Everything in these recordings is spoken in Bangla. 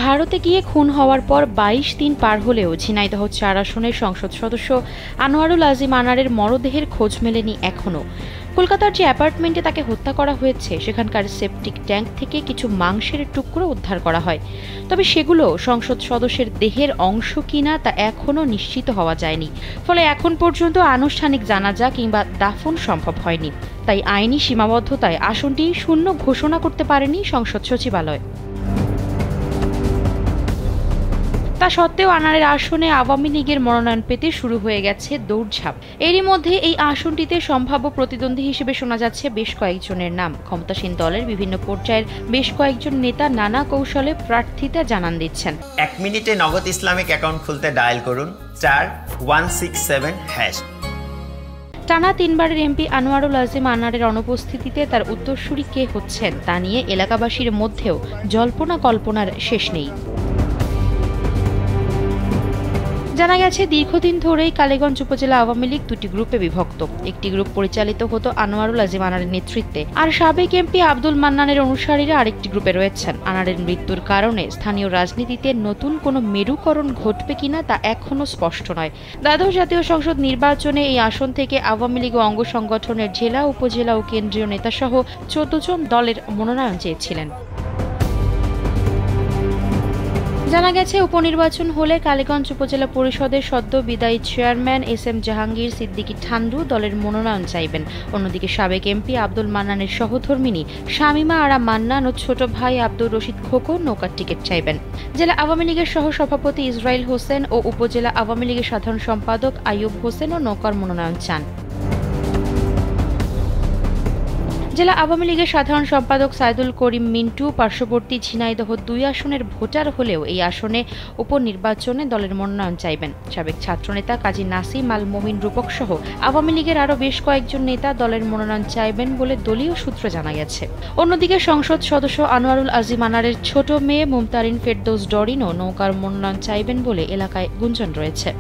ভারতে গিয়ে খুন হওয়ার পর ২২ দিন পার হলেও ঝিনাইদহ ৪ আসনের সংসদ সদস্য আনোয়ারুল আজিম আনারের মরদেহের খোঁজ মেলেনি এখনও। কলকাতার যে অ্যাপার্টমেন্টে তাকে হত্যা করা হয়েছে সেখানকার সেপটিক ট্যাঙ্ক থেকে কিছু মাংসের টুকরো উদ্ধার করা হয়, তবে সেগুলো সংসদ সদস্যের দেহের অংশ কিনা তা এখনও নিশ্চিত হওয়া যায়নি। ফলে এখন পর্যন্ত আনুষ্ঠানিক জানাজা কিংবা দাফন সম্ভব হয়নি। তাই আইনি সীমাবদ্ধতায় আসনটি শূন্য ঘোষণা করতে পারেনি সংসদ সচিবালয়। তা সত্ত্বেও আনারের আসনে আওয়ামী লীগের মনোনয়ন পেতে শুরু হয়ে গেছে দৌড়ঝাঁপ। এরই মধ্যে এই আসনটিতে সম্ভাব্য প্রতিদ্বন্দ্বী হিসেবে শোনা যাচ্ছে বেশ কয়েকজনের নাম। ক্ষমতাসীন দলের বিভিন্ন পর্যায়ের বেশ কয়েকজন নেতা নানা কৌশলে প্রার্থিতা জানান দিচ্ছেন। 1 মিনিটে নগদ ইসলামিক অ্যাকাউন্ট খুলতে ডায়াল করুন *167#। টানা ৩ বারের এমপি আনোয়ারুল আজিম আনারের অনুপস্থিতিতে তার উত্তরসূরি কে হচ্ছেন তা নিয়ে এলাকাবাসীর মধ্যেও জল্পনা কল্পনার শেষ নেই। জানা গেছে, দীর্ঘদিন ধরেই কালীগঞ্জ উপজেলা আওয়ামী লীগ দুটি গ্রুপে বিভক্ত। একটি গ্রুপ পরিচালিত হতো আনোয়ারুল আজিম আনারের নেতৃত্বে, আর সাবেক এমপি আব্দুল মান্নানের অনুসারীরা আরেকটি গ্রুপে রয়েছেন। আনারের মৃত্যুর কারণে স্থানীয় রাজনীতিতে নতুন কোনো মেরুকরণ ঘটবে কিনা তা এখনও স্পষ্ট নয়। দ্বাদশ জাতীয় সংসদ নির্বাচনে এই আসন থেকে আওয়ামী লীগ ও অঙ্গ সংগঠনের জেলা, উপজেলা ও কেন্দ্রীয় নেতাসহ ১৪ জন দলের মনোনয়ন চেয়েছিলেন। জানা গেছে, উপনির্বাচন হলে কালীগঞ্জ উপজেলা পরিষদের সদ্য বিদায়ী চেয়ারম্যান এস.এম. জাহাঙ্গীর সিদ্দিকী ঠান্ডু দলের মনোনয়ন চাইবেন। অন্যদিকে সাবেক এমপি আব্দুল মান্নানের সহধর্মিণী শামীমা আরা মান্নান ও ছোট ভাই আব্দুর রশিদ খোকন নৌকার টিকিট চাইবেন। জেলা আওয়ামী লীগের সহসভাপতি ইসরাইল হোসেন ও উপজেলা আওয়ামী লীগের সাধারণ সম্পাদক আইয়ুব হোসেনও নৌকার মনোনয়ন চান। জেলা আওয়ামী লীগের সাধারণ সম্পাদক সাইদুল করিম মিন্টু পার্শ্ববর্তী ঝিনাইদহ ২ আসনের ভোটার হলেও এই আসনে উপনির্বাচনে দলের মনোনয়ন চাইবেন। সাবেক ছাত্রনেতা কাজী নাসিম আল মোমিন রূপক সহ আওয়ামী লীগের আরও বেশ কয়েকজন নেতা দলের মনোনয়ন চাইবেন বলে দলীয় সূত্রে জানা গেছে। অন্যদিকে সংসদ সদস্য আনোয়ারুল আজিম আনারের ছোট মেয়ে মুমতারিন ফেরদৌস ডরিনও নৌকার মনোনয়ন চাইবেন বলে এলাকায় গুঞ্জন রয়েছে।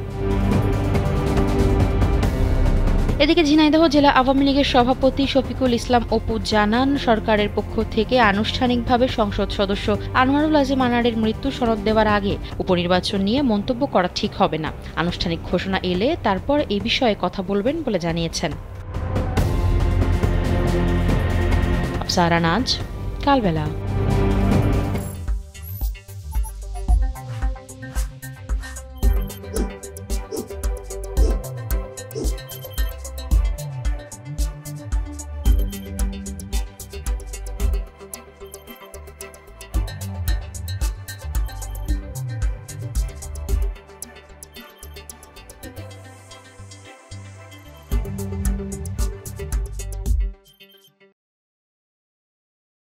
এদিকে ঝিনাইদহ জেলা আওয়ামী লীগের সভাপতি শফিকুল ইসলাম অপু জানান, সরকারের পক্ষ থেকে আনুষ্ঠানিকভাবে সংসদ সদস্য আনোয়ারুল আজিম আনারের মৃত্যু সনদ দেওয়ার আগে উপনির্বাচন নিয়ে মন্তব্য করা ঠিক হবে না। আনুষ্ঠানিক ঘোষণা এলে তারপর এই বিষয়ে কথা বলবেন বলে জানিয়েছেন। আফসারা নাজ, কালবেলা।